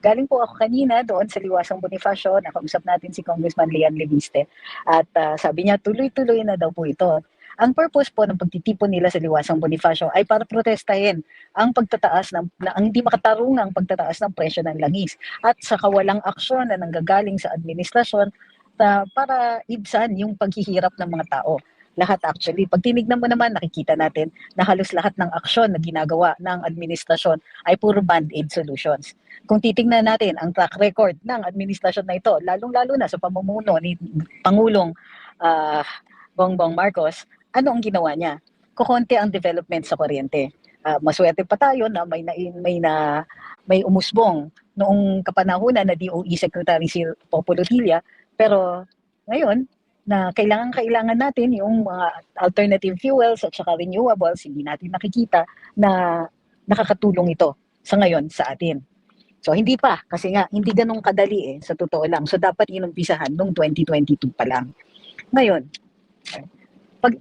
Galing po ako kanina doon sa Liwasang Bonifacio, nakausap natin si Congressman Lian Leviste at sabi niya tuloy-tuloy na daw po ito. Ang purpose po ng pagtitipon nila sa Liwasang Bonifacio ay para protestahin ang pagtataas ang hindi makatarungang pagtataas ng presyo ng langis at sa kawalang aksyon na nanggagaling sa administrasyon para ibsan yung paghihirap ng mga tao. Lahat actually, pag tinignan mo naman, nakikita natin na halos lahat ng aksyon na ginagawa ng administrasyon ay puro band-aid solutions. Kung titingnan natin ang track record ng administrasyon na ito, lalong-lalo na sa pamumuno ni Pangulong uh, Bongbong Marcos, ano ang ginawa niya? Kukonti ang development sa kuryente. Maswerte pa tayo na may umusbong noong kapanahunan na DOE Secretary si Populo Dilla, pero ngayon na kailangan natin yung mga alternative fuels at saka renewables, hindi natin nakikita na nakakatulong ito sa ngayon sa atin. So hindi pa, kasi nga hindi ganun kadali sa totoo lang. So dapat inumpisahan noong 2022 pa lang. Ngayon,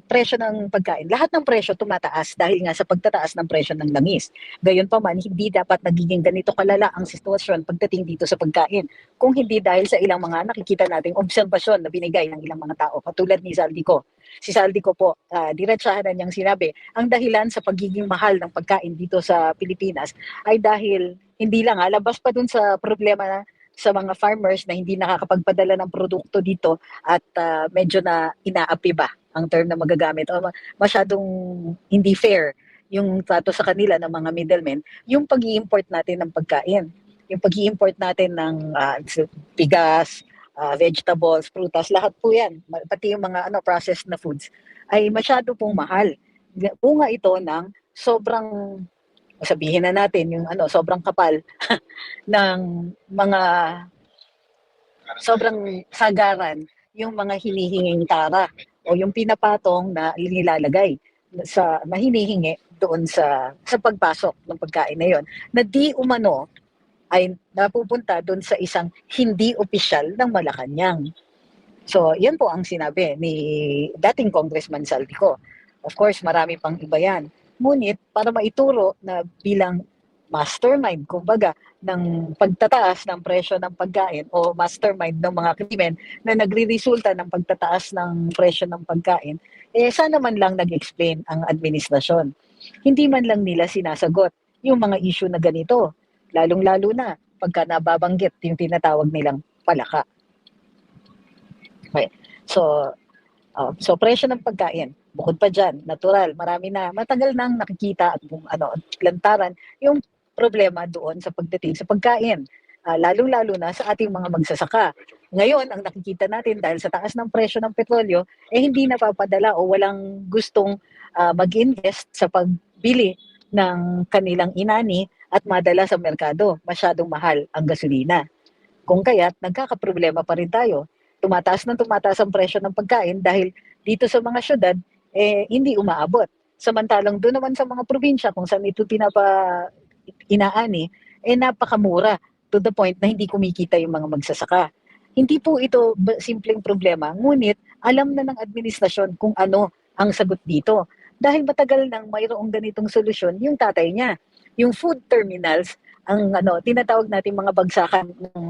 presyo ng pagkain, lahat ng presyo tumataas dahil nga sa pagtataas ng presyo ng langis. Gayon pa man, hindi dapat nagiging ganito kalala ang sitwasyon pagdating dito sa pagkain. Kung hindi dahil sa ilang mga nakikita nating obserbasyon na binigay ng ilang mga tao, katulad ni Saldico. Si Saldico po, diretsahan na niyang sinabi, ang dahilan sa pagiging mahal ng pagkain dito sa Pilipinas ay dahil hindi lang, labas pa dun sa problema sa mga farmers na hindi nakakapagpadala ng produkto dito at medyo na inaapi ba ang term na magagamit o masyadong hindi fair yung trato sa kanila ng mga middlemen, yung pag-i-import natin ng pagkain, yung pag-i-import natin ng bigas, vegetables, prutas, lahat po yan, pati yung mga processed na foods, ay masyado pong mahal. Bunga ito ng sobrang, sabihin na natin, yung sobrang kapal ng mga sobrang sagaran yung mga hinihinging tara o yung pinapatong na nilalagay sa hinihingi doon sa pagpasok ng pagkain na yon na di umano ay napupunta doon sa isang hindi opisyal ng Malacanang. So, yan po ang sinabi ni dating Congressman Saldico. Of course, marami pang iba yan. Ngunit, para maituro na bilang mastermind, kumbaga, ng pagtataas ng presyo ng pagkain o mastermind ng mga krimen na nagre-resulta ng pagtataas ng presyo ng pagkain, sana man lang nag-explain ang administrasyon. Hindi man lang nila sinasagot yung mga issue na ganito, lalong-lalo na pagka nababanggit yung tinatawag nilang palaka. Okay. So presyo ng pagkain, bukod pa dyan, natural, marami na, matagal nang nakikita at lantaran yung problema doon sa pagdating sa pagkain, lalong-lalo na sa ating mga magsasaka. Ngayon, ang nakikita natin dahil sa taas ng presyo ng petrolyo, hindi napapadala o walang gustong mag-invest sa pagbili ng kanilang inani at madala sa merkado. Masyadong mahal ang gasolina. Kung kaya't nagkakaproblema pa rin tayo. Tumataas ang presyo ng pagkain dahil dito sa mga syudad, hindi umaabot. Samantalang doon naman sa mga probinsya kung saan ito inaani, napakamura to the point na hindi kumikita yung mga magsasaka. Hindi po ito simpleng problema, ngunit alam na ng administrasyon kung ano ang sagot dito. Dahil matagal nang mayroong ganitong solusyon yung tatay niya. Yung food terminals, ang tinatawag natin mga bagsakan ng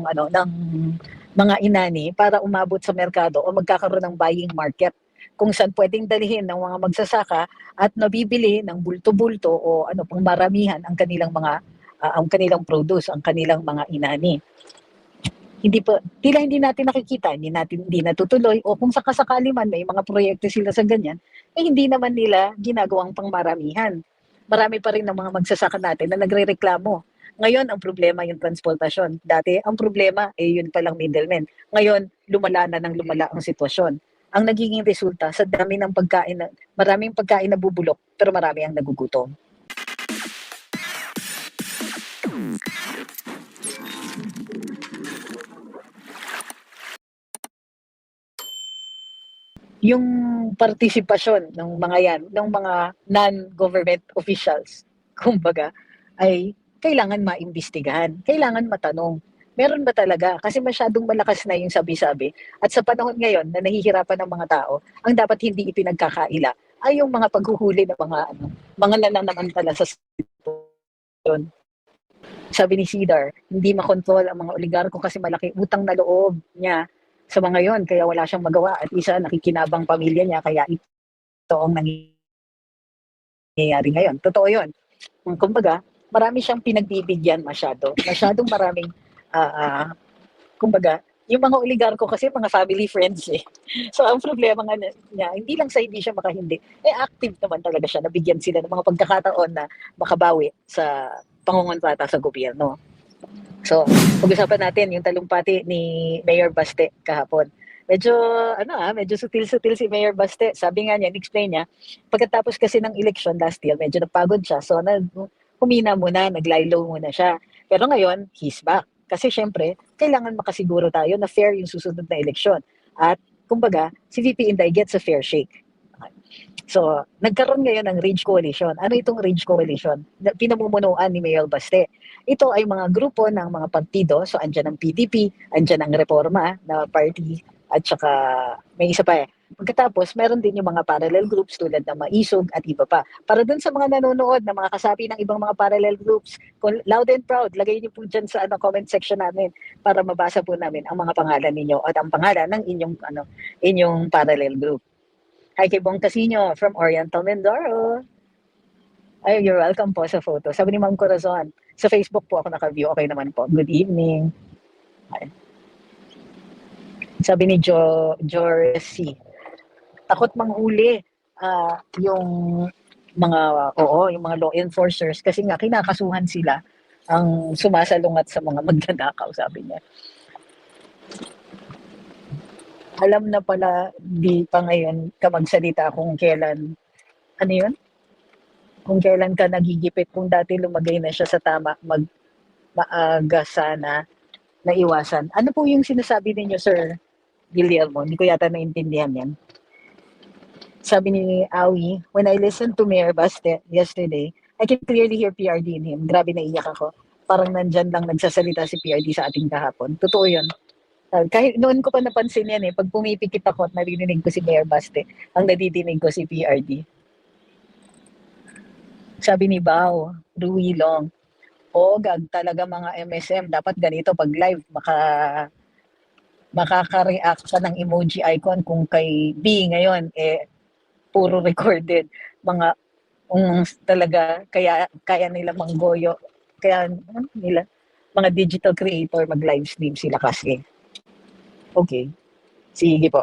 mga inani para umabot sa merkado o magkakaroon ng buying market kung saan pwedeng dalihin ng mga magsasaka at nabibili ng bulto-bulto o pang maramihan ang kanilang mga ang kanilang produce, ang kanilang mga inani. Hindi natin nakikita, hindi natutuloy o kung sakasakali man may mga proyekto sila sa ganyan, hindi naman nila ginagawang pangmaramihan. Marami pa rin ng mga magsasaka natin na nagrereklamo. Ngayon, ang problema yung transportasyon. Dati, ang problema yun palang middlemen. Ngayon, lumala ang sitwasyon. Ang nagiging resulta sa dami ng pagkain, maraming pagkain na bubulok, pero marami ang nagugutom. Yung partisipasyon ng mga yan, ng mga non-government officials, kumbaga, ay kailangan maimbestigahan, kailangan matanong. Meron ba talaga? Kasi masyadong malakas na yung sabi-sabi. At sa panahon ngayon na nahihirapan ng mga tao, ang dapat hindi ipinagkakaila ay yung mga paghuhuli ng mga nananamantala sa sitwasyon. Sabi ni Cedar, hindi makontrol ang mga oligarko kasi malaki utang na loob niya sa mga yon, kaya wala siyang magawa at isa nakikinabang pamilya niya, kaya ito ang nangyayari ngayon. Totoo yun. Kumbaga, marami siyang pinagbibigyan masyadong maraming ah, ah, kumbaga, yung mga oligarko kasi mga family friends eh. So ang problema nga niya, hindi lang sa hindi siya makahindi, active naman talaga siya, nabigyan sila ng mga pagkakataon na makabawi sa pangunguntata sa gobyerno. So, pag-usapan natin yung talumpati ni Mayor Baste kahapon. Medyo, medyo sutil-sutil si Mayor Baste. Sabi nga niya, explain niya, pagkatapos kasi ng election last year, medyo napagod siya. So, humina muna, nag-lie low muna siya. Pero ngayon, he's back. Kasi syempre, kailangan makasiguro tayo na fair yung susunod na eleksyon. At, kumbaga, si VP Inday gets a fair shake. So, nagkaroon ngayon ng Ridge Coalition. Ano itong Ridge Coalition? Pinamumunuan ni Mayor Baste. Ito ay mga grupo ng mga partido. So, andyan ang PDP, andyan ang Reforma na party, at saka may isa pa eh. Pagkatapos, meron din yung mga parallel groups tulad ng Maisog at iba pa. Para dun sa mga nanonood na mga kasapi ng ibang mga parallel groups, loud and proud, lagay niyo po dyan sa comment section namin para mabasa po namin ang mga pangalan ninyo at ang pangalan ng inyong parallel group. Hi kay Bong Casino from Oriental Mindoro. Ay, you're welcome po sa photo. Sabi ni Ma'am Corazon, sa Facebook po ako naka-view. Okay naman po. Good evening. Ay. Sabi ni Jorsey, takot manghuli yung yung mga law enforcers kasi nga kinakasuhan sila ang sumasalungat sa mga magnanakaw, sabi niya. Alam na pala, di pa ngayon ka magsalita kung kailan, kung kailan ka nagigipit, kung dati lumagay na siya sa tama, maaga sana naiwasan. Ano po yung sinasabi ninyo, Sir Guillermo? Hindi ko yata naintindihan yan. Sabi ni Awi, when I listened to Mayor Baste yesterday, I can clearly hear PRD in him. Grabe, naiyak ako. Parang nandyan lang nagsasalita si PRD sa ating kahapon. Totoo yun. Kahit noon ko pa napansin yan pag pumipikit ako at narinig ko si Mayor Baste, ang nadidinig ko si PRD. Sabi ni Bao, Rui Long, gag talaga mga MSM, dapat ganito pag live, makaka-react ka ng emoji icon. Kung kay B ngayon, puro recorded. Talaga, kaya nila manggoyo, kaya nila, mga digital creator mag-live stream sila kasi. Okay. Sige po.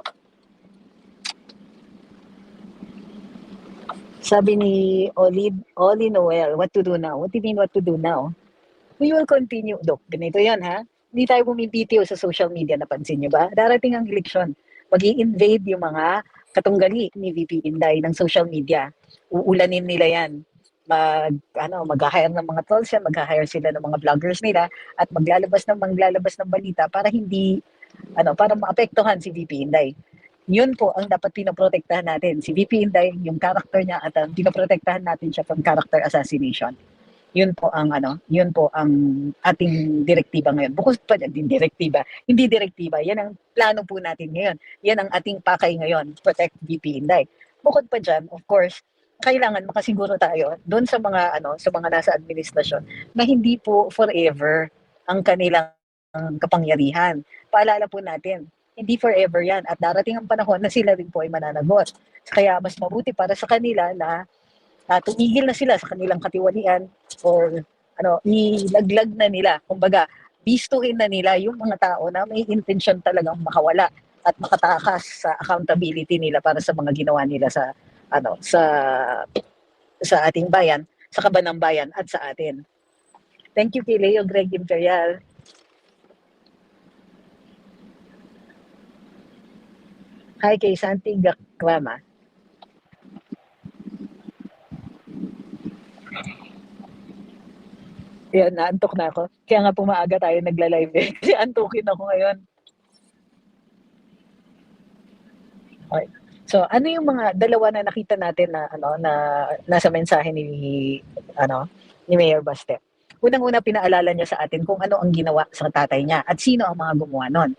Sabi ni Oli Noel, what to do now? What do you mean what to do now? We will continue. Dok, ganito yan ha. Hindi tayo bumibitiw sa social media, napansin nyo ba? Darating ang eleksyon. Mag-i-invade yung mga katunggali ni VP Inday ng social media. Uulanin nila yan. Mag-hire ng mga trolls yan, mag-hire sila ng mga vloggers nila at maglalabas ng balita para para maapektuhan si VP Inday. Yun po ang dapat pinoprotektahan natin. Si VP Inday, yung character niya at pinoprotektahan natin siya from character assassination. Yun po ang ating direktiba ngayon. Bukod pa din hindi direktiba. Yan ang plano po natin ngayon. Yan ang ating pakay ngayon, protect VP Inday. Bukod pa diyan, of course, kailangan makasiguro tayo doon sa mga nasa administrasyon na hindi po forever ang kanilang kapangyarihan. Paalala po natin, hindi forever yan at darating ang panahon na sila rin po ay mananagot. Kaya mas mabuti para sa kanila na tumigil na sila sa kanilang katiwalian or ilaglag na nila. Kumbaga, bistuhin na nila yung mga tao na may intention talagang makawala at makatakas sa accountability nila para sa mga ginawa nila sa ating bayan, sa kabanang bayan at sa atin. Thank you kay Leo Greg Imperial. Hi kay Santi Gakwama. Yan, naantok na ako. Kaya nga pumaaga tayo nagla-live Kasi antukin ako ngayon. Okay. So, ano yung mga dalawa na nakita natin na nasa mensahe ni Mayor Baste? Unang-una pinaalala niya sa atin kung ano ang ginawa sa tatay niya at sino ang mga gumawa nun.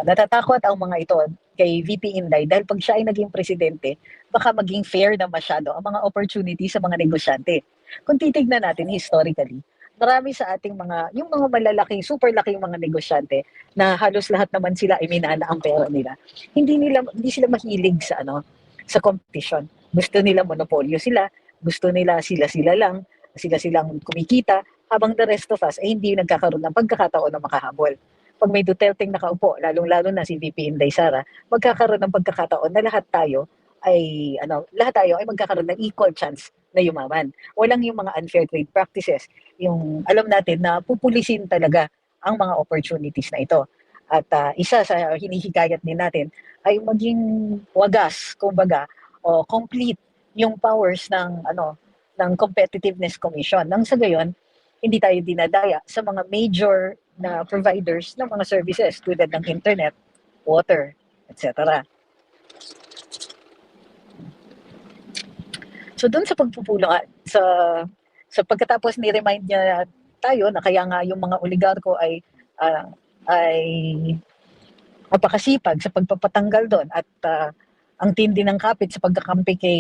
Natatakot ang mga ito kay VP Inday dahil pag siya ay naging presidente, baka maging fair na masyado ang mga opportunity sa mga negosyante. Kung titignan natin historically, marami sa ating yung mga malalaking, super laking mga negosyante na halos lahat naman sila ay minana ang pera nila. Hindi sila mahilig sa sa competition. Gusto nila monopolyo sila, gusto nila sila-sila lang, sila-silang kumikita, habang the rest of us ay hindi nagkakaroon ng pagkakataon na makahabol. Pag may Duterte nakaupo, lalong-lalo na si VP Inday Sara, magkakaroon ng pagkakataon na lahat tayo ay magkakaroon ng equal chance na yumaman. Walang yung mga unfair trade practices, yung alam natin na pupulisin talaga ang mga opportunities na ito. At isa sa hinihikayat din natin ay maging wagas, kumbaga, o complete yung powers ng Competitiveness Commission. Nang sa gayon, hindi tayo dinadaya sa mga major na providers ng mga services tulad ng internet, water, etc. So doon sa pagpupulong sa pagkatapos ni-remind niya tayo na kaya nga yung mga oligarko ay napakasipag sa pagpapatanggal doon at ang tindi ng kapit sa pagkakampi kay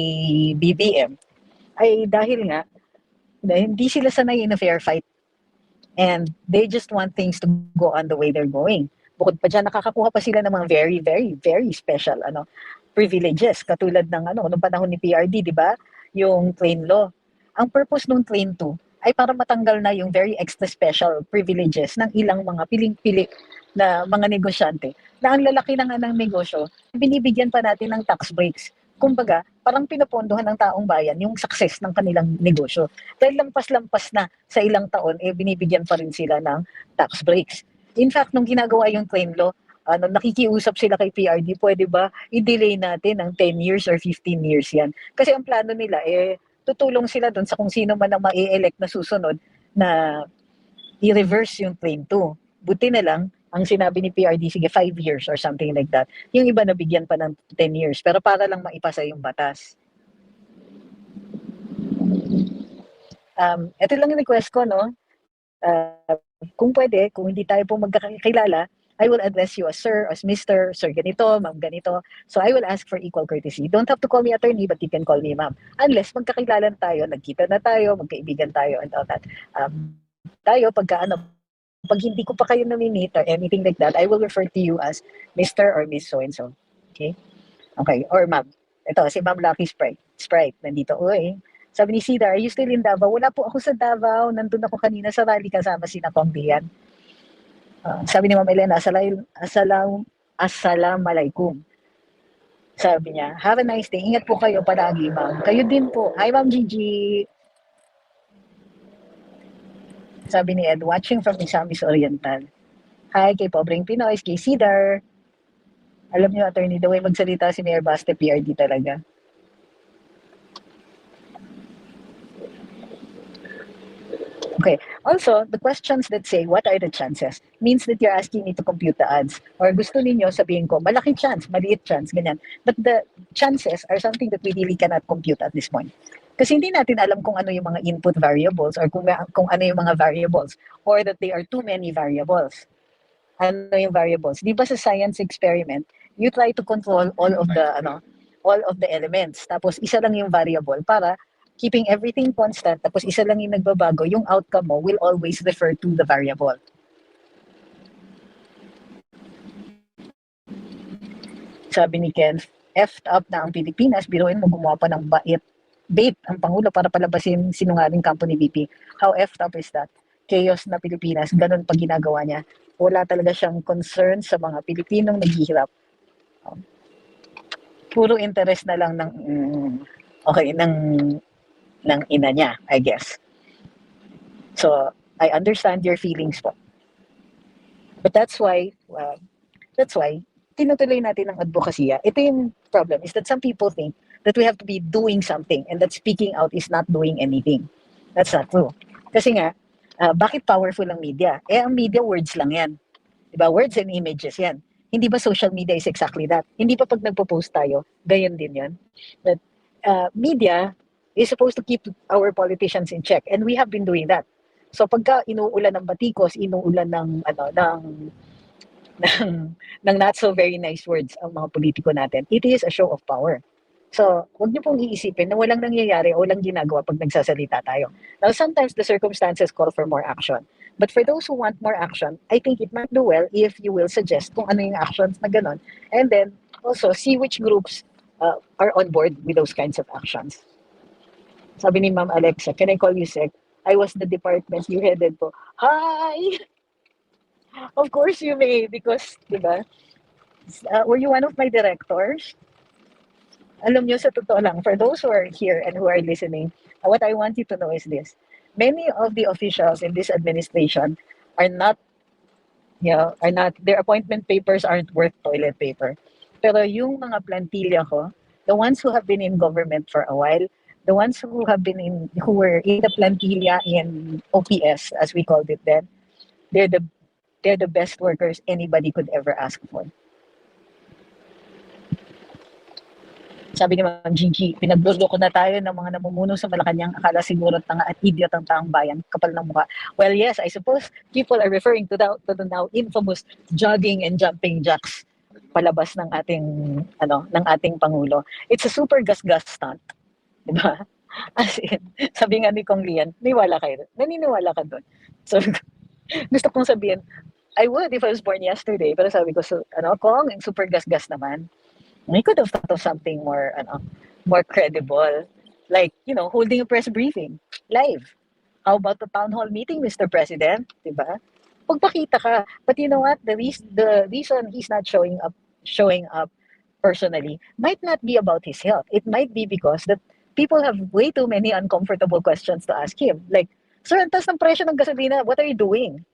BBM ay dahil hindi sila sanay in a fair fight and they just want things to go on the way they're going. Bukod pa dyan, nakakakuha pa sila ng mga very, very, very special privileges katulad ng nung panahon ni PRD, di ba? Yung train law. Ang purpose ng train 2 ay para matanggal na yung very extra special privileges ng ilang mga piling-pili na mga negosyante na ang lalaki ng negosyo, binibigyan pa natin ng tax breaks. Kumbaga, parang pinapondohan ng taong bayan yung success ng kanilang negosyo. Dahil lampas-lampas na sa ilang taon, binibigyan pa rin sila ng tax breaks. In fact, nung ginagawa yung train law, nakikiusap sila kay PRD, pwede ba i-delay natin ng 10 years or 15 years yan? Kasi ang plano nila, tutulong sila doon sa kung sino man ang ma-elect na susunod na i-reverse yung train 2. Buti na lang, ang sinabi ni PRD, sige 5 years or something like that. Yung iba nabigyan pa ng 10 years, pero para lang maipasa yung batas. Ito lang yung request ko, no? Kung pwede, kung hindi tayo po magkakilala, I will address you as sir, as mister, sir ganito, ma'am ganito. So I will ask for equal courtesy. Don't have to call me attorney, but you can call me ma'am. Unless magkakilala tayo, nagkita na tayo, magkaibigan tayo, and all that. Pag hindi ko pa kayo namimit or anything like that, I will refer to you as Mr. or Miss so-and-so. Okay? Okay, or ma'am. Ito, si Ma'am Lucky Sprite, nandito. Uy, sabi ni Cedar, are you still in Davao? Wala po ako sa Davao. Nandun ako kanina sa rally kasama si Nakong Dian. Sabi ni Ma'am Elena, Assalamualaikum. Sabi niya, have a nice day. Ingat po kayo palagi, ma'am. Kayo din po. Hi, Ma'am Gigi. Sabi ni Ed, watching from Misamis Oriental. Hi, kay Pobreng Pinoy, kay Cedar. Alam niyo, attorney, the way magsalita si Mayor Baste, PRD talaga. Okay. Also, the questions that say, what are the chances? Means that you're asking me to compute the odds. Or gusto ninyo sabihin ko, malaki chance, maliit chance, ganyan. But the chances are something that we really cannot compute at this point. Kasi hindi natin alam kung ano yung mga input variables or kung ano yung mga variables or that they are too many variables. Ano yung variables? Di ba sa science experiment, you try to control all of the elements. Tapos isa lang yung variable para keeping everything constant, tapos isa lang yung nagbabago, yung outcome mo will always refer to the variable. Sabi ni Ken, effed up na ang Pilipinas, biruin mo gumawa pa ng bait ang Pangulo para palabasin sinungaling kampo ni VP. How effed up is that? Chaos na Pilipinas, ganun pa ginagawa niya. Wala talaga siyang concern sa mga Pilipinong naghihirap. Puro interest na lang ng ina niya, I guess. So, I understand your feelings po. But that's why, tinutuloy natin ang advokasya. Ito yung problem, is that some people think that we have to be doing something and that speaking out is not doing anything. That's not true. Kasi nga, bakit powerful ang media? Ang media, words lang yan. Diba? Words and images yan. Hindi ba social media is exactly that? Hindi pa pag nagpo-post tayo, gayon din yan. But media is supposed to keep our politicians in check. And we have been doing that. So pagka inuulan ng batikos, inuulan ng not so very nice words ang mga politiko natin, it is a show of power. So, huwag niyo pong iisipin na walang nangyayari o walang ginagawa pag nagsasalita tayo. Now, sometimes the circumstances call for more action. But for those who want more action, I think it might do well if you will suggest kung ano yung actions na ganon. And then, also, see which groups are on board with those kinds of actions. Sabi ni Ma'am Alexa, can I call you Sec? I was the department you headed po. Hi! Of course you may, because, di ba, were you one of my directors? Alam nyo, sa totoo lang, for those who are here and who are listening, what I want you to know is this. Many of the officials in this administration are not, their appointment papers aren't worth toilet paper. Pero yung mga plantilla ko, the ones who have been in government for a while, the ones who were in the plantilla in OPS, as we called it then, they're the best workers anybody could ever ask for. Sabi ni Ma'am Gigi, pinagluloko na tayo ng mga namumuno sa Malacanang, akala siguro tanga at idiot ang taong bayan, kapal ng mukha. Well, yes, I suppose people are referring to the now infamous jogging and jumping jacks palabas ng ating pangulo. It's a super gas-gas stunt, di ba? As in, sabi nga ni Kong Lian, naniniwala ka doon. So, gusto kong sabihin, I would if I was born yesterday, pero sabi ko, Kong, super gas-gas naman. We could have thought of something more credible, like holding a press briefing live. How about the town hall meeting, Mr. President? Diba? Pagpakita ka. But you know what? The reason he's not showing up personally might not be about his health. It might be because that people have way too many uncomfortable questions to ask him. Like, sir, ang taas ng presyo ng gasolina, what are you doing?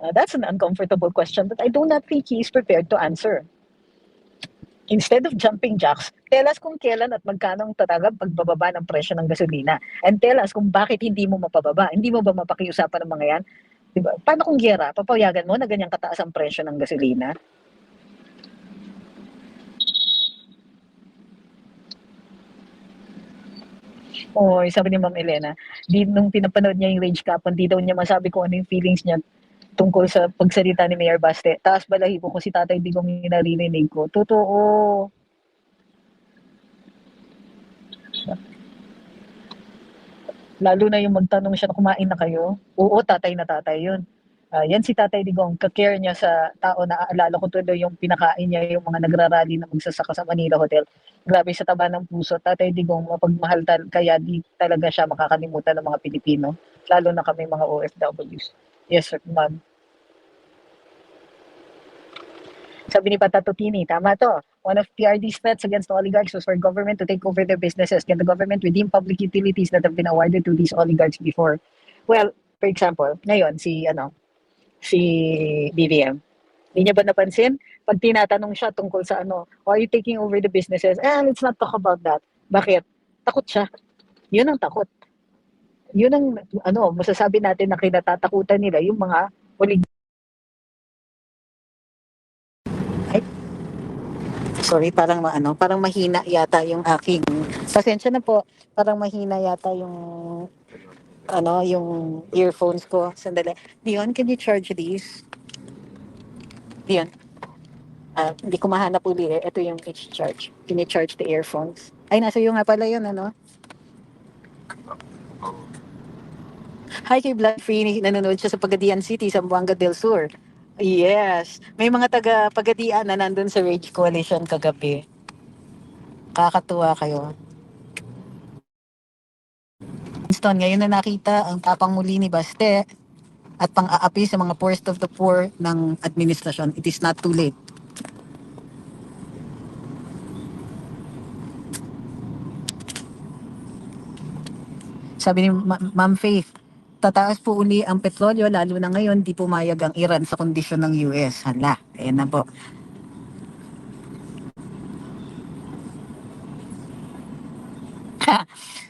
That's an uncomfortable question that I do not think he is prepared to answer. Instead of jumping jacks, tell us kung kailan at magkano ang tatagal pagbababa ng presyo ng gasolina. And tell us kung bakit hindi mo mapababa. Hindi mo ba mapakiusapan ng mga yan? Diba? Paano kung gera? Papayagan mo na ganyan kataas ang presyo ng gasolina? Sabi ni Ma'am Elena, nung pinapanood niya yung Rage Capon, di daw niya masabi kung ano yung feelings niya tungkol sa pagsalita ni Mayor Baste. Taas balahibo ko si Tatay Digong yung naririnig ko. Totoo. Lalo na yung magtanong siya na kumain na kayo. Oo, tatay na tatay yun. Yan si Tatay Digong, kakare niya sa tao na aalala ko tuloy yung pinakain niya yung mga nagrarally na magsasaka sa Manila Hotel. Grabe sa taba ng puso. Tatay Digong, mapagmahal kaya di talaga siya makakalimutan ng mga Pilipino. Lalo na kami mga OFWs. Yes, sir, ma'am. Sabi ni Patatutini, tama to. One of PRD's threats against the oligarchs was for government to take over their businesses. Can the government redeem public utilities that have been awarded to these oligarchs before? Well, for example, ngayon si BBM. Hindi niya ba napansin? Pag tinatanong siya tungkol sa are you taking over the businesses? Let's not talk about that. Bakit? Takot siya. Yun ang takot. Yun ang masasabi natin na kinatatakutan nila yung mga oligarchs. Sorry, parang mahina yata yung aking. Pasensya na po. Parang mahina yata yung yung earphones ko. Sandali. Dion, can you charge these? Dion. Hindi ko mahanap uli eh. Ito yung charge. Can you charge the earphones? Ay, nasa iyo nga pala yun, Hi kay Blood Free. Nanonood siya sa Pagadian City, Zamboanga del Sur. Yes. May mga taga Pagadian na nandun sa Rage Coalition kagabi. Kakatuwa kayo. Winston, ngayon na nakita ang tapang muli ni Baste at pang-aapi sa mga poorest of the poor ng administrasyon. It is not too late. Sabi ni Ma'am Faith, tataas po uli ang petrolyo lalo na ngayon di pumayag ang Iran sa kondisyon ng US. Hala, ayan na po.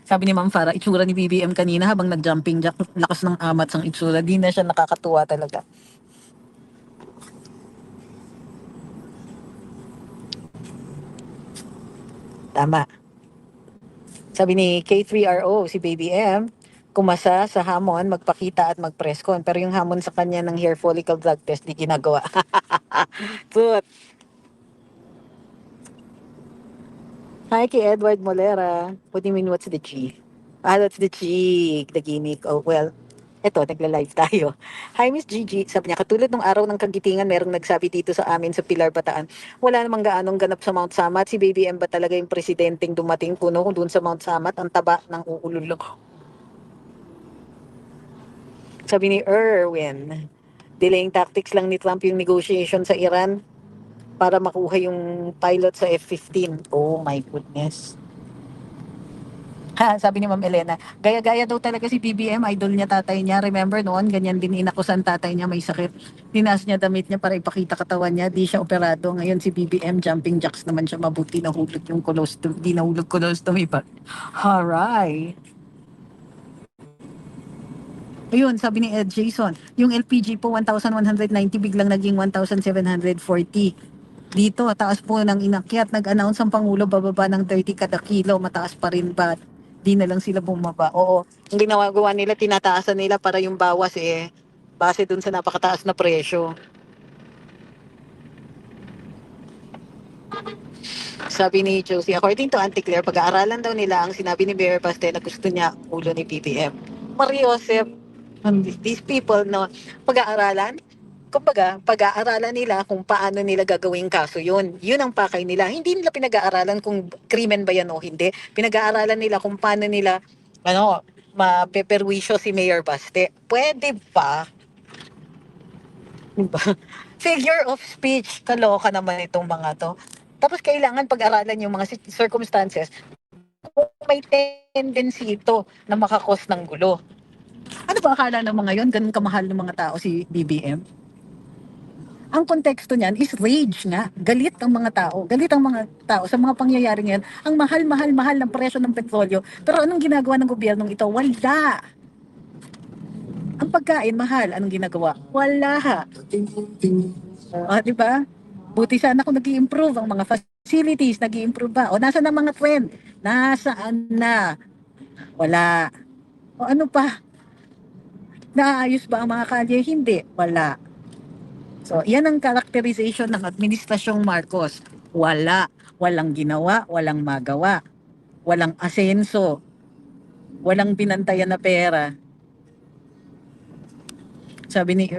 Sabi ni Ma'am Farah, itsura ni BBM kanina habang nag-jumping jack, lakas ng amat sang itsura. Di na siya nakakatuwa talaga. Tama. Sabi ni K3RO, si BBM, kumasa sa hamon, magpakita at mag-press con. Pero yung hamon sa kanya ng hair follicle drug test, di ginagawa. Tut. Hi kay Edward Molera. What do you mean, what's the G? That's the G, the gimmick. Oh, well, eto, nagla-live tayo. Hi, Miss Gigi. Sabi niya, katulad nung araw ng kagitingan, merong nagsabi dito sa amin sa Pilar Bataan, wala namang gaanong ganap sa Mount Samat. Si Baby M ba talaga yung presidenteng dumating puno kung doon sa Mount Samat? Ang taba ng uululong. Sabi ni Erwin, delaying tactics lang ni Trump yung negotiation sa Iran para makuha yung pilot sa F-15. Oh my goodness. Ha, sabi ni Ma'am Elena, gaya-gaya daw talaga si BBM, idol niya tatay niya. Remember noon, ganyan din inakusan tatay niya, may sakit. Tinaas niya damit niya para ipakita katawan niya, di siya operado. Ngayon si BBM, jumping jacks naman siya, mabuti nahulog yung colostomy, di nahulog colostomy pa. Haray. Ayun, sabi ni Ed Jason, yung LPG po 1,190 biglang naging 1,740. Dito, taas po ng inakyat. Nag-announce ang Pangulo bababa ng 30 kada kilo. Mataas pa rin ba? Di na lang sila bumaba. Oo, ang ginagawa nila, tinataasan nila para yung bawas base dun sa napakataas na presyo. Sabi ni Josie, according to Auntie Claire, pag-aaralan daw nila ang sinabi ni Mayor Baste na gusto niya ang ulo ni PBM. Mariosep, these people, no, pag-aaralan, kumbaga, pag-aaralan nila kung paano nila gagawing kaso yun. Yun ang pakay nila. Hindi nila pinag-aaralan kung krimen ba yan o hindi. Pinag-aaralan nila kung paano nila, mapeperwisyo si Mayor Baste. Pwede ba? Diba? Figure of speech, kaloka naman itong mga to. Tapos kailangan pag-aralan yung mga circumstances kung may tendency ito na makakos ng gulo. Ano ba akala ng mga yon? Ganun kamahal ng mga tao si BBM? Ang konteksto niyan is rage nga. Galit ang mga tao. Galit ang mga tao sa mga pangyayaring yan. Ang mahal-mahal-mahal ng presyo ng petrolyo. Pero anong ginagawa ng gobyernong ito? Wala. Ang pagkain mahal. Anong ginagawa? Wala. Di ba? Buti sana kung nag-i-improve ang mga facilities, nag-i-improve ba? O nasa na mga trend? Nasaan na? Wala. O ano pa? Naayos ba ang mga kalye? Hindi. Wala. So, yan ang characterization ng Administrasyong Marcos. Wala. Walang ginawa, walang magawa. Walang asenso. Walang pinantayan na pera. Sabi ni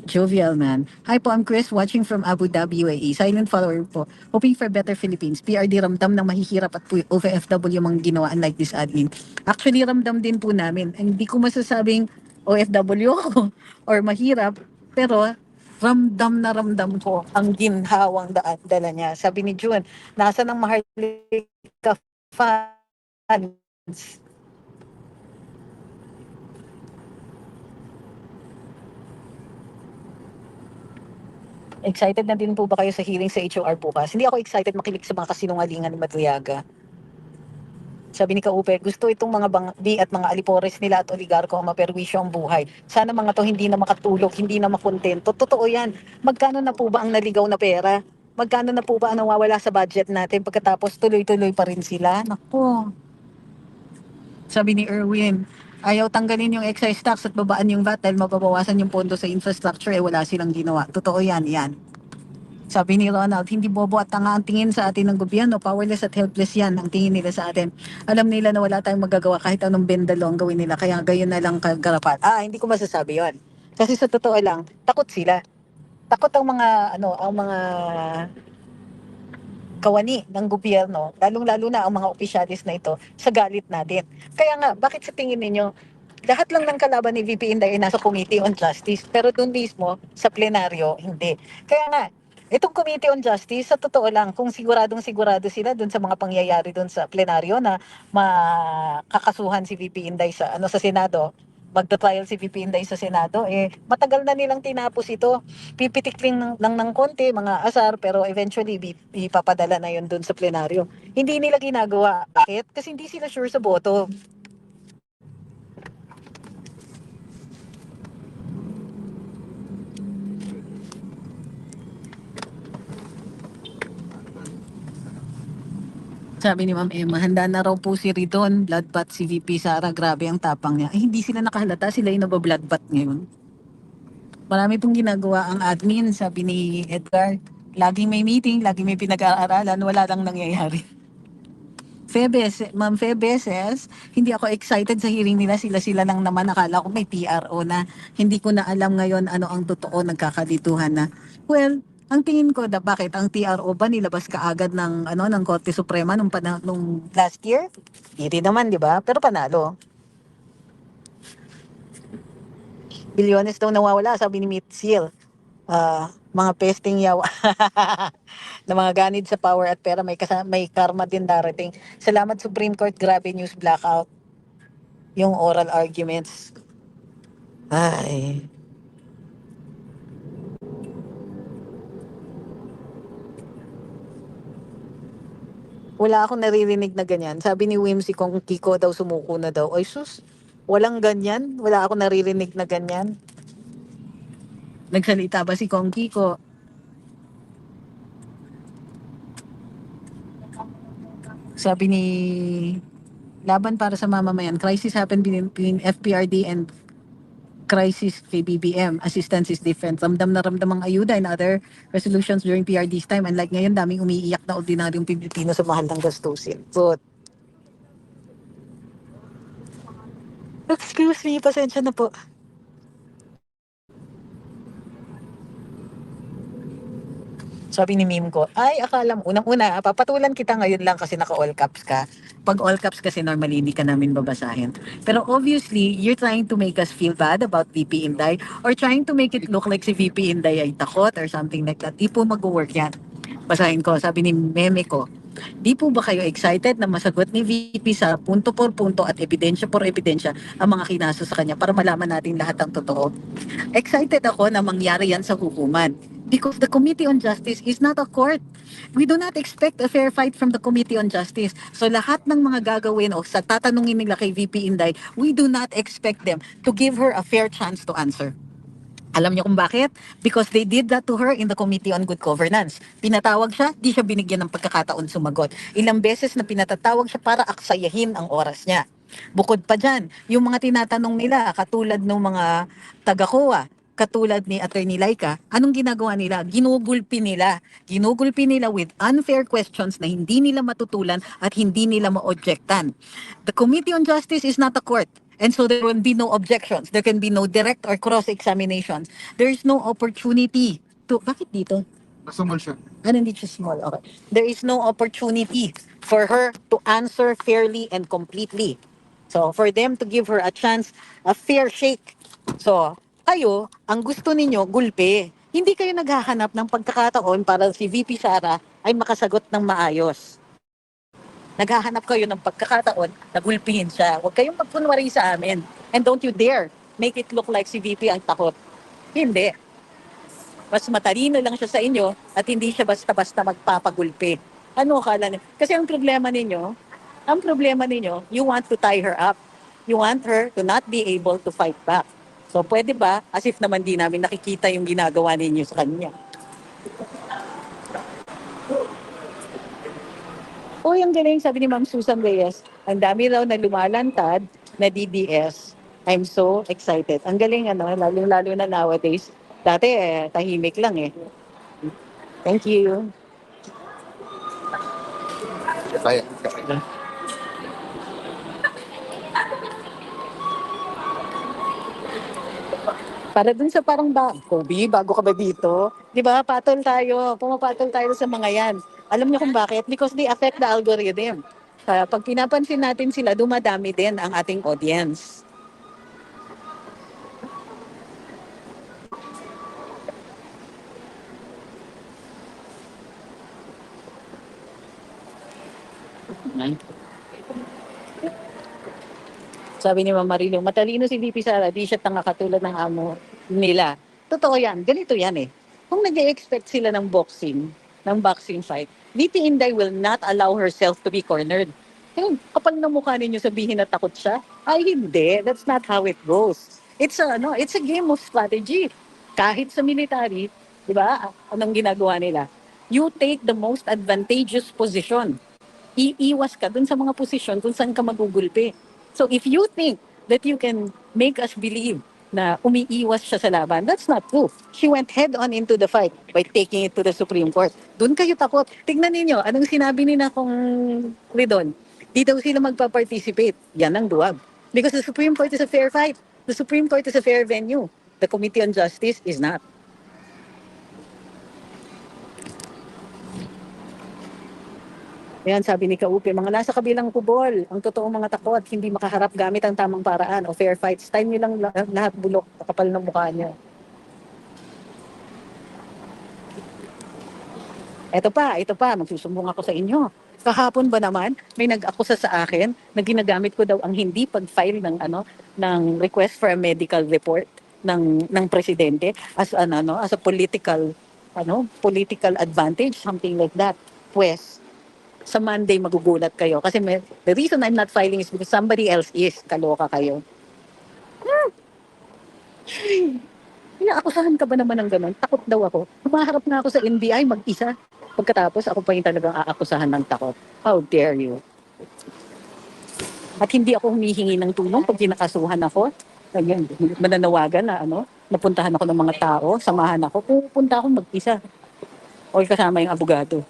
Jovial Man, hi po, I'm Chris watching from Abu Dhabi, UAE. Silent follower po. Hoping for better Philippines. PRD ramdam ng mahihirap at OFW mga ginawa unlike this admin. Actually, ramdam din po namin. Hindi ko masasabing OFW ako or mahirap, pero ramdam na ramdam ko ang ginhawang dala niya. Sabi ni June, nasa ng Maharlika funds. Excited na din po ba kayo sa hearing sa HOR bukas? Hindi ako excited makinig sa mga kasinungalingan ni Madriaga. Sabi ni Kaupe, gusto itong mga bangdi at mga alipores nila at oligarko ang maperwisyo ang buhay. Sana mga to hindi na makatulog, hindi na makontento. Totoo yan. Magkano na po ba ang naligaw na pera? Magkano na po ba ang nawawala sa budget natin pagkatapos tuloy-tuloy pa rin sila? Naku. Sabi ni Erwin, ayaw tanggalin yung excise tax at babaan yung VAT dahil mababawasan yung pondo sa infrastructure, wala silang ginawa. Totoo yan, yan. Sabi ni Ronald, hindi bobo at tanga ang tingin sa atin ng gobyerno, powerless at helpless yan ang tingin nila sa atin. Alam nila na wala tayong magagawa kahit anong bendalo ang gawin nila, kaya gayon na lang kagarapan. Hindi ko masasabi yon. Kasi sa totoo lang, takot sila. Takot ang mga kawani ng gobyerno, lalong-lalo na ang mga opisyalis na ito, sa galit natin. Kaya nga, bakit sa tingin ninyo, lahat lang ng kalaban ni VP Inday ay nasa Committee on Justice, pero doon mismo, sa plenaryo, hindi. Kaya nga, itong Committee on Justice, sa totoo lang, kung siguradong sigurado sila doon sa mga pangyayari doon sa plenaryo na makakasuhan si VP Inday sa Senado, magta-trial si VP Inday sa Senado, matagal na nilang tinapos ito. Pipitikling ng konti, mga asar, pero eventually ipapadala na yun doon sa plenaryo. Hindi nila ginagawa. Bakit? Kasi hindi sila sure sa boto. Sabi ni Ma'am Emma, handa na raw po si Ridon, bloodbath si VP Sara, grabe ang tapang niya. Hindi sila nakahalata, sila yung nababloodbath ngayon. Marami pong ginagawa ang admin, sabi ni Edgar. Laging may meeting, laging may pinag-aaralan, wala lang nangyayari. Ma'am Febeses, hindi ako excited sa hearing nila. Sila-sila lang naman. Akala ko may TRO na. Hindi ko na alam ngayon ano ang totoo. Nagkakalituhan na. Well, ang tingin ko bakit ang TRO ba nilabas kaagad ng ng Korte Suprema nung last year? Hindi naman, di ba? Pero panalo. Bilyones daw nawawala, sabi ni Meet Seal. Mga pesting yawa na mga ganid sa power at pera, may karma din darating. Salamat Supreme Court, grabe news blackout. Yung oral arguments. Ay. Wala akong naririnig na ganyan. Sabi ni Whimsy kung Kiko daw sumuko na daw. Ay sus, walang ganyan. Wala akong naririnig na ganyan. Nagsalita ba si Kong Kiko? Sabi ni Laban para sa mamamayan, crisis happened between FPRD and crisis kay BBM. Assistance is different. Ramdam na ramdam ang ayuda and other resolutions during PRD's time. Unlike ngayon, daming umiiyak na ordinaryong Pilipino sa mahal ng gastusin. But, excuse me, pasensya na po. Sabi ni Meme ko, ay akala mo, unang-una, papatulan kita ngayon lang kasi naka-all caps ka. Pag all caps kasi normally hindi ka namin babasahin. Pero obviously, you're trying to make us feel bad about VP Inday or trying to make it look like si VP Inday ay takot or something like that. Di po mag-work yan. Basahin ko, sabi ni Meme ko, di po ba kayo excited na masagot ni VP sa punto por punto at ebidensya por ebidensya ang mga kinasa sa kanya para malaman natin lahat ng totoo? Excited ako na mangyari yan sa hukuman because the Committee on Justice is not a court. We do not expect a fair fight from the Committee on Justice. So lahat ng mga gagawin o sa tatanungin nila kay VP Inday, we do not expect them to give her a fair chance to answer. Alam niyo kung bakit? Because they did that to her in the Committee on Good Governance. Pinatawag siya, di siya binigyan ng pagkakataon sumagot. Ilang beses na pinatatawag siya para aksayahin ang oras niya. Bukod pa dyan, yung mga tinatanong nila, katulad ng mga taga-COA, katulad ni Attorney Laika, anong ginagawa nila? Ginugulpi nila. Ginugulpi nila with unfair questions na hindi nila matutulan at hindi nila ma-objectan. The Committee on Justice is not a court. And so there will be no objections. There can be no direct or cross-examinations. There is no opportunity to... Bakit dito? Small siya. Nandito siya small. Okay. There is no opportunity for her to answer fairly and completely. So for them to give her a chance, a fair shake. So kayo, ang gusto ninyo, gulpe. Hindi kayo naghahanap ng pagkakataon para si VP Sara ay makasagot ng maayos. Naghahanap kayo ng pagkakataon na gulpihin siya. Huwag kayong magpunwari sa amin. And don't you dare make it look like si VP ang takot. Hindi. Mas matalino lang siya sa inyo at hindi siya basta-basta magpapagulpi. Ano akala niyo? Kasi ang problema ninyo, you want to tie her up. You want her to not be able to fight back. So pwede ba, as if naman di namin nakikita yung ginagawa ninyo sa kanya? Uy, ang galing, sabi ni Ma'am Susan Reyes. Ang dami raw na lumalantad na DDS. I'm so excited. Ang galing, lalo-lalo na nowadays. Dati, tahimik lang eh. Thank you. Kaya. Para dun sa parang Kobe, bago ka ba dito? Di ba, pumapatol tayo sa mga yan. Alam niyo kung bakit? Because they affect the algorithm. Pag pinapansin natin sila, dumadami din ang ating audience. Sabi ni Ma'am Marilo, matalino si VP Sara, di siya tanga katulad ng amo nila. Totoo yan, ganito yan eh. Kung nag-expect sila ng boxing fight, VP Inday will not allow herself to be cornered. Kaya kapag namukha ninyo sabihin na takot siya, ay hindi, that's not how it goes. It's a game of strategy. Kahit sa military, di ba, anong ginagawa nila? You take the most advantageous position. Iiwas ka dun sa mga posisyon kung saan ka magugulpi. So if you think that you can make us believe na umiiwas siya sa laban, that's not true. She went head-on into the fight by taking it to the Supreme Court. Doon kayo takot. Tignan ninyo, anong sinabi ni na kung Ridon? Di daw sila magpa-participate. Yan ang duwag. Because the Supreme Court is a fair fight. The Supreme Court is a fair venue. The Committee on Justice is not. Ayan, sabi ni Kaupi, mga nasa kabilang kubol, ang totoong mga takot, hindi makaharap gamit ang tamang paraan o fair fights. Time nyo lang lahat bulok, kapal ng mukha nyo. Ito pa, magsusumbong ako sa inyo. Kahapon ba naman, may nag-akusa sa akin na ginagamit ko daw ang hindi pag-file ng request for a medical report ng presidente as as a political advantage, something like that. Pues sa Monday magugulat kayo kasi the reason I'm not filing is because somebody else is. Kaloka kayo. Inaakusahan ka ba naman ng ganun? Takot daw ako. Humaharap nga ako sa NBI mag-isa. Pagkatapos ako pa yung talagang aakusahan ng takot. How dare you? At hindi ako humihingi ng tulong pag kinakasuhan ako. Ganyan, mananawagan na napuntahan ako ng mga tao, samahan ako, pupunta ako mag-isa. O kasama yung abogado.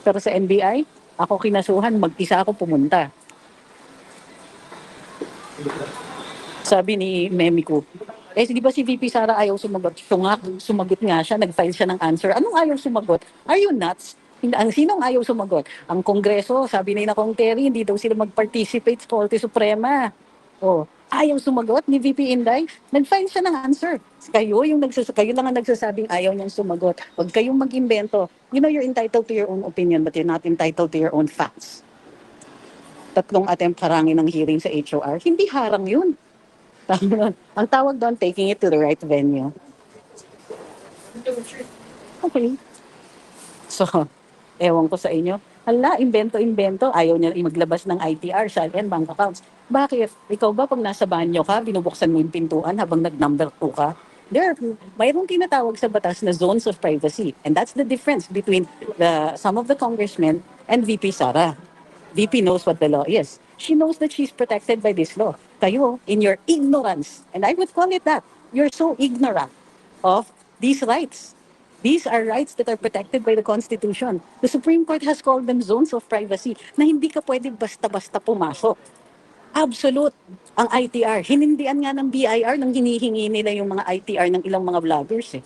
Pero sa NBI, ako kinasuhan, mag-isa ako pumunta. Sabi ni Memi ko, di ba si VP Sara ayaw sumagot? Sumagot nga siya, nag-file siya ng answer. Anong ayaw sumagot? Are you nuts? Sinong ayaw sumagot? Ang Kongreso, sabi ni Kong Terry, hindi daw sila mag-participate sa Korte Suprema. Ayaw sumagot ni VP Inday, nag-file siya ng answer. Kayo lang ang nagsasabing ayaw niyang sumagot. Huwag kayong mag-imbento. You know you're entitled to your own opinion but you're not entitled to your own facts. 3 attempt harangin ng hearing sa HOR, hindi harang yun. Ang tawag doon, taking it to the right venue. Okay. So, ewan ko sa inyo. Hala, invento. Ayaw niya maglabas ng ITR, SAL, and bank accounts. Bakit? Ikaw ba pag nasa banyo ka, binubuksan mo yung pintuan habang nag-number 2 ka? Mayroong tinatawag sa batas na zones of privacy. And that's the difference between some of the congressmen and VP Sara. VP knows what the law is. She knows that she's protected by this law. Kayo, in your ignorance, and I would call it that, you're so ignorant of these rights. These are rights that are protected by the Constitution. The Supreme Court has called them zones of privacy na hindi ka pwede basta-basta pumasok. Absolute ang ITR. Hinindian nga ng BIR nang hinihingi nila yung mga ITR ng ilang mga vloggers.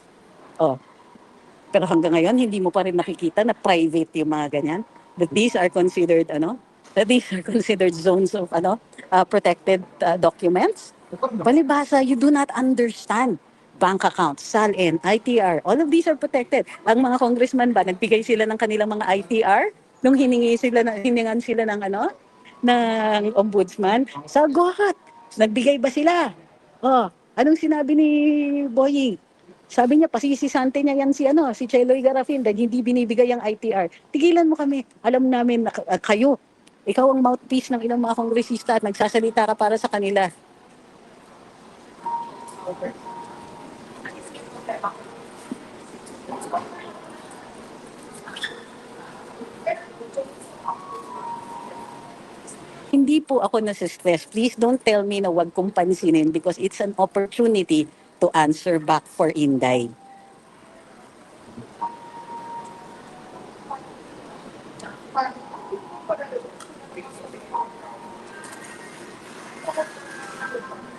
Pero hanggang ngayon, hindi mo pa rin nakikita na private yung mga ganyan. That these are considered zones of protected documents. Palibhasa, you do not understand. Bank accounts, SALN, ITR, all of these are protected. Ang mga congressman ba, nagbigay sila ng kanilang mga ITR nung hiningan sila ng ombudsman? Sagot! Nagbigay ba sila? Anong sinabi ni Boying? Sabi niya, pasisisante niya yan si Cheloy Garafin dahil hindi binibigay ang ITR. Tigilan mo kami. Alam namin na kayo, ikaw ang mouthpiece ng ilang mga kongresista at nagsasalita ka para sa kanila. Hindi po ako nasa-stress. Please don't tell me na wag kong pansinin because it's an opportunity to answer back for Inday.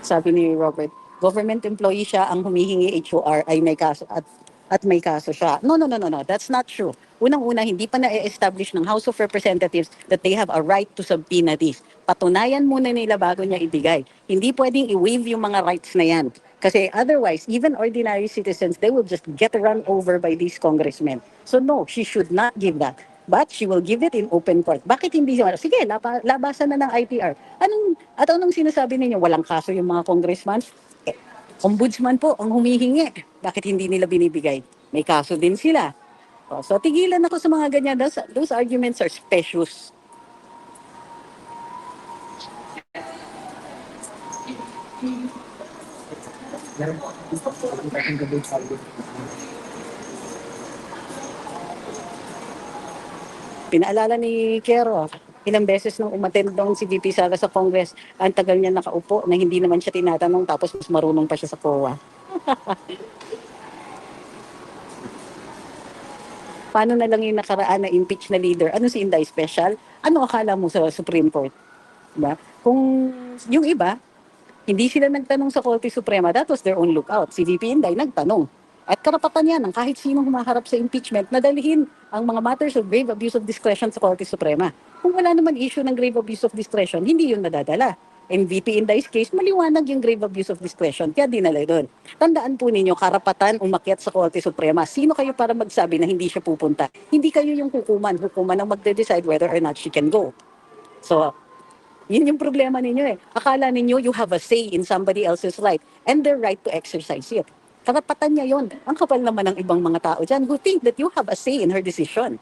Sabi ni Robert, government employee siya, ang humihingi HOR ay may kaso at may kaso siya. No. That's not true. Unang-una, hindi pa na-establish ng House of Representatives that they have a right to subpoena this. Patunayan muna nila bago niya ibigay. Hindi pwedeng i-waive yung mga rights na yan. Kasi otherwise, even ordinary citizens, they will just get run over by these congressmen. So no, she should not give that. But she will give it in open court. Bakit hindi siya? Sige, labasan na ng ITR. Anong sinasabi ninyo? Walang kaso yung mga congressman? Ombudsman po ang humihingi. Bakit hindi nila binibigay? May kaso din sila. So tigilan ako sa mga ganyan. Those arguments are specious. Pinaalala ni Kero, ilang beses nung umattend doon si VP Sara sa Congress, ang tagal niya nakaupo na hindi naman siya tinatanong tapos mas marunong pa siya sa COA. Paano na lang yung nakaraan na impeach na leader? Ano si Inday Special? Ano akala mo sa Supreme Court? Diba? Kung yung iba, hindi sila nagtanong sa Korte Suprema, that was their own lookout. Si VP Inday nagtanong. At karapatan yan ng kahit sinong humaharap sa impeachment na dalhin ang mga matters of grave abuse of discretion sa Korte Suprema. Kung wala naman issue ng grave abuse of discretion, hindi yun nadadala. In VP Inday's case, maliwanag yung grave abuse of discretion, kaya dinala doon. Tandaan po ninyo, karapatan umakyat sa Korte Suprema. Sino kayo para magsabi na hindi siya pupunta? Hindi kayo yung hukuman. Hukuman ang magde-decide whether or not she can go. So, yun yung problema ninyo eh. Akala ninyo you have a say in somebody else's right and their right to exercise it. Karapatan niya yun. Ang kapal naman ng ibang mga tao dyan who think that you have a say in her decision.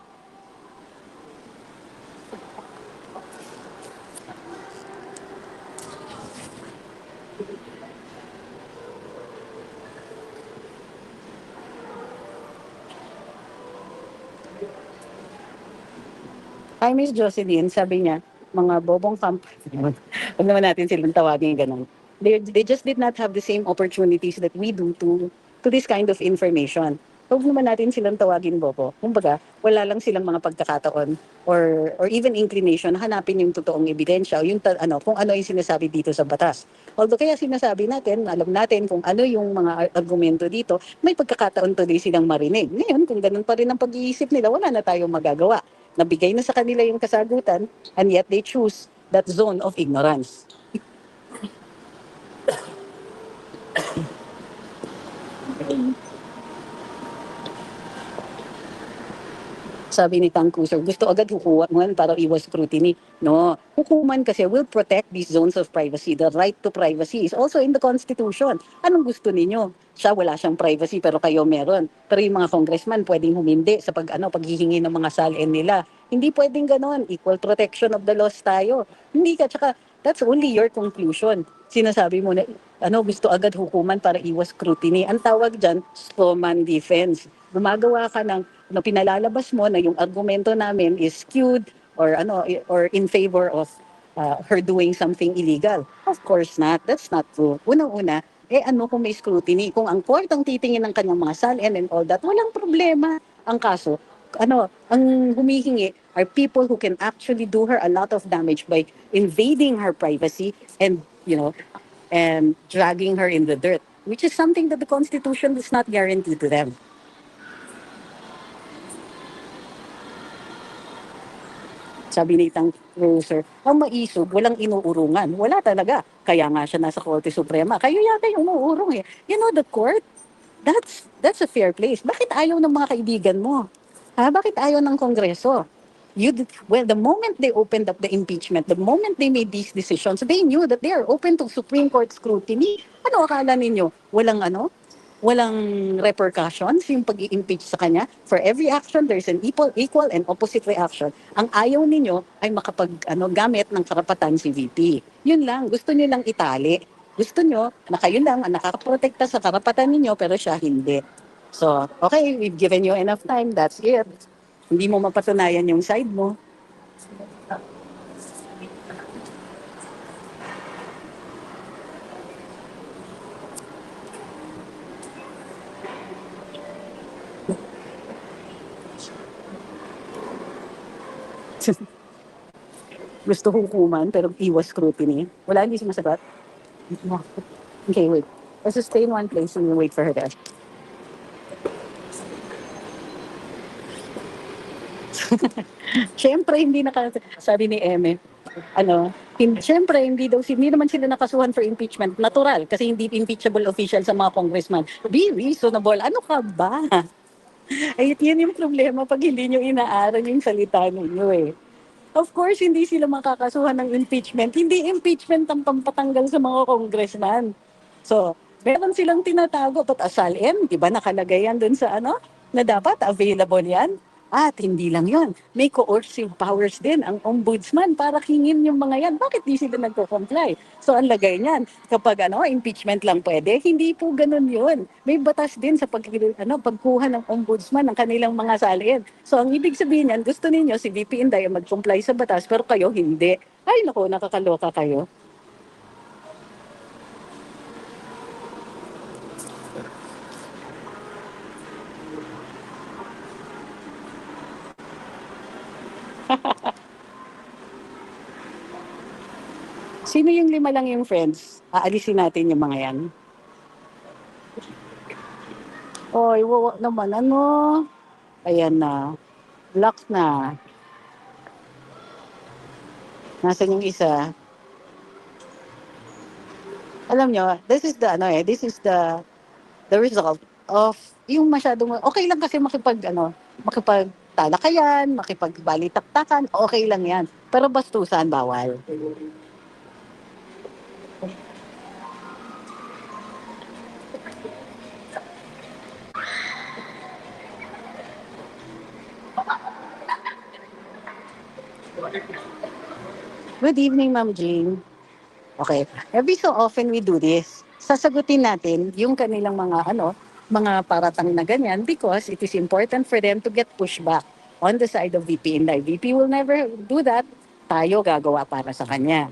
Hi, Miss Jocelyn, sabi niya, mga bobong camp, huwag naman natin silang tawagin ganun. They just did not have the same opportunities that we do to this kind of information. Huwag naman natin silang tawagin bobo. Kumbaga, wala lang silang mga pagkakataon or even inclination na hanapin yung totoong ebidensya o yung kung ano yung sinasabi dito sa batas. Although kaya sinasabi natin, alam natin kung ano yung mga argumento dito, may pagkakataon tuloy silang marinig. Ngayon, kung ganun pa rin ang pag-iisip nila, wala na tayong magagawa. Nabigay na sa kanila yung kasagutan and yet they choose that zone of ignorance. Sabi ni Tangkuser, gusto agad hukuman para iwas scrutiny. No, hukuman kasi will protect these zones of privacy. The right to privacy is also in the Constitution. Anong gusto ninyo? Siya wala siyang privacy pero kayo meron. Pero yung mga congressman pwedeng humindi sa paghihingi ng mga salin nila. Hindi pwedeng ganon. Equal protection of the laws tayo. Hindi ka, tsaka that's only your conclusion. Sinasabi mo na gusto agad hukuman para iwas scrutiny. Ang tawag dyan, strawman defense. Gumagawa ka ng pinalalabas mo na yung argumento namin is skewed or or in favor of her doing something illegal. Of course not. That's not true. Unang-una, kung may scrutiny, kung ang court ang titingin ng kanyang mga salin and all that, walang problema. Ang kaso, ang humihingi are people who can actually do her a lot of damage by invading her privacy and, and dragging her in the dirt, which is something that the Constitution does not guarantee to them. Sabi ni Tang Cruiser, ang maisog, walang inuurungan. Wala talaga. Kaya nga siya nasa Korte Suprema. Kayo yata yung umuurong eh. You know, the court, that's a fair place. Bakit ayaw ng mga kaibigan mo? Bakit ayaw ng Kongreso? The moment they opened up the impeachment, the moment they made these decisions, they knew that they are open to Supreme Court scrutiny. Ano akala ninyo? Walang repercussions yung pag-i-impeach sa kanya. For every action, there's an equal and opposite reaction. Ang ayaw ninyo ay gamit ng karapatan si VP. Yun lang, gusto niyo lang itali. Gusto niyo na kayo lang ang nakakaprotekta sa karapatan ninyo pero siya hindi. So, okay, we've given you enough time, that's it. Hindi mo mapatunayan yung side mo. Gusto hukuman pero iwas scrutiny. Wala, hindi sumasagot. Okay, wait. Let's just stay in one place and wait for her there. Siyempre, sabi ni Eme, siyempre, hindi naman sila nakasuhan for impeachment. Natural, kasi hindi impeachable official sa mga congressman. Be reasonable. Ano ka ba? Ay, yun yung problema pag hindi nyo inaaral yung salita ninyo eh. Of course, hindi sila makakasuhan ng impeachment. Hindi impeachment ang pampatanggal sa mga congressman. So, meron silang tinatago. But asalin, di ba nakalagay yan dun sa na dapat available yan? At hindi lang yon, may coercive powers din ang ombudsman para hingin yung mga yan. Bakit di sila nagko-comply? So ang lagay niyan, kapag impeachment lang pwede, hindi po ganun yun. May batas din sa pagkuha ng ombudsman ng kanilang mga salin. So ang ibig sabihin yan, gusto ninyo si VP Inday mag-comply sa batas pero kayo hindi. Ay naku, nakakaloka kayo. Sino yung 5 lang yung friends? Aalisin natin yung mga yan. Oy, wawa naman. Ano? Ayan na. Lock na. Nasaan yung isa? Alam nyo, this is the result of yung masyadong, okay lang kasi makipagtalakayan, makipagbalitaktakan, okay lang yan. Pero bastusan, bawal. Good evening, Ma'am Jean. Okay. Every so often we do this. Sasagutin natin yung kanilang mga paratang na ganyan because it is important for them to get pushback on the side of VP Inday. VP will never do that. Tayo gagawa para sa kanya.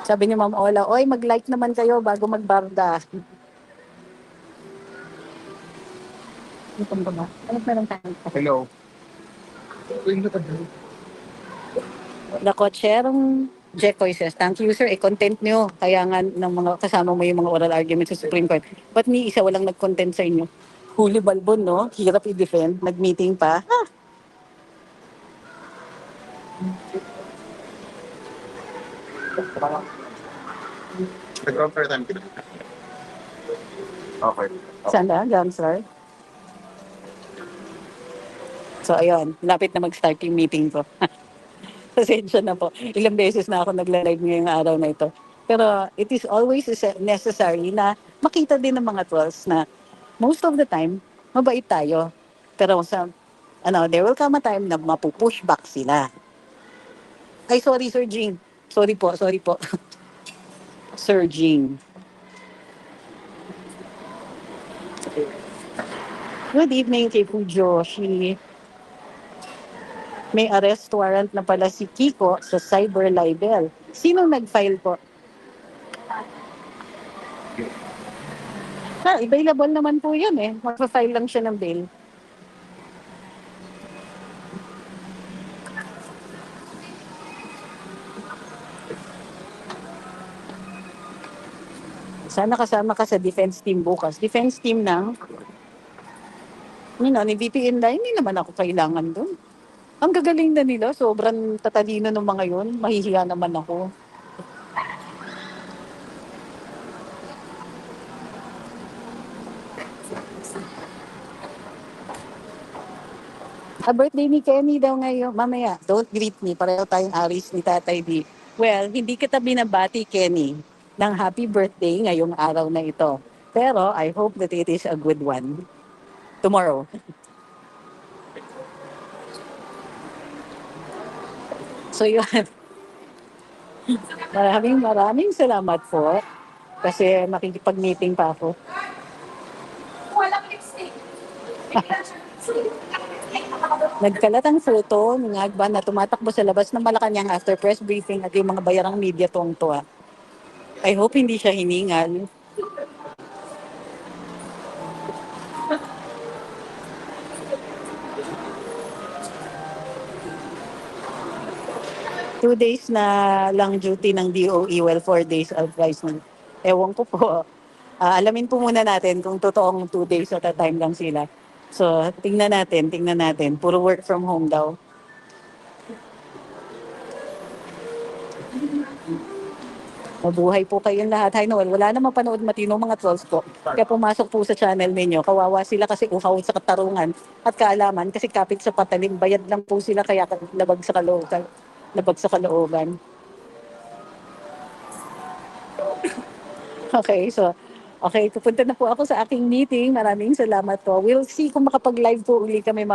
Sabi ni Ma'am Ola, oy, mag-like naman kayo bago magbarda. Ano meron tayo? Hello. Nakotsyerong Jekoy says, thank you sir, content nyo. Kaya nga ng mga kasama mo yung mga oral arguments sa Supreme Court. Ba't ni isa walang nag-content sa inyo? Huli balbon, no? Hirap i-defend. Nag-meeting pa. Nag-offer time kita. Okay. Saan na, Gansar? So, ayun. Lapit na mag-start yung meeting ko. Pasensya na po. Ilang beses na ako nagla-live ngayong araw na ito. Pero it is always necessary na makita din ng mga trolls na most of the time, mabait tayo. Pero there will come a time na mapupush back sila. Ay, sorry, Sir Jean. Sorry po. Sir Jean. Good evening, kay Fujoshi. May arrest warrant na pala si Kiko sa cyber libel. Sino nag-file po? Available naman po yan eh. Magpa-file lang siya ng bail. Sana kasama ka sa defense team bukas. Defense team ni VP Inday, hindi naman ako kailangan doon. Ang gagaling na nila, sobrang tatalino ng mga yun. Mahihiya naman ako. Birthday ni Kenny daw ngayon. Mamaya, don't greet me. Pareho tayong aris ni Tatay D. Well, hindi kita binabati, Kenny, ng happy birthday ngayong araw na ito. Pero I hope that it is a good one. Tomorrow. So yun. Maraming salamat po. Kasi makikipag-meeting pa ako. Walang lipstick. Nagkalat ang photo ng Agban na tumatakbo sa labas ng Malacanang after press briefing at yung mga bayarang media tuwang-tuwa. I hope hindi siya hiningal. Two days na lang duty ng DOE, well, 4 days advisement. Ewan ko po. Alamin po muna natin kung totoong 2 days at a time lang sila. So, tingnan natin. Puro work from home daw. Mabuhay po kayong lahat. Hi Noel, wala na mapanood matino mga trolls po. Kaya pumasok po sa channel ninyo. Kawawa sila kasi uhaw sa katarungan at kaalaman kasi kapit sa patalim. Bayad lang po sila kaya labag sa kalooban. Okay, pupunta na po ako sa aking meeting. Maraming salamat po. We'll see kung makapag-live po uli kami.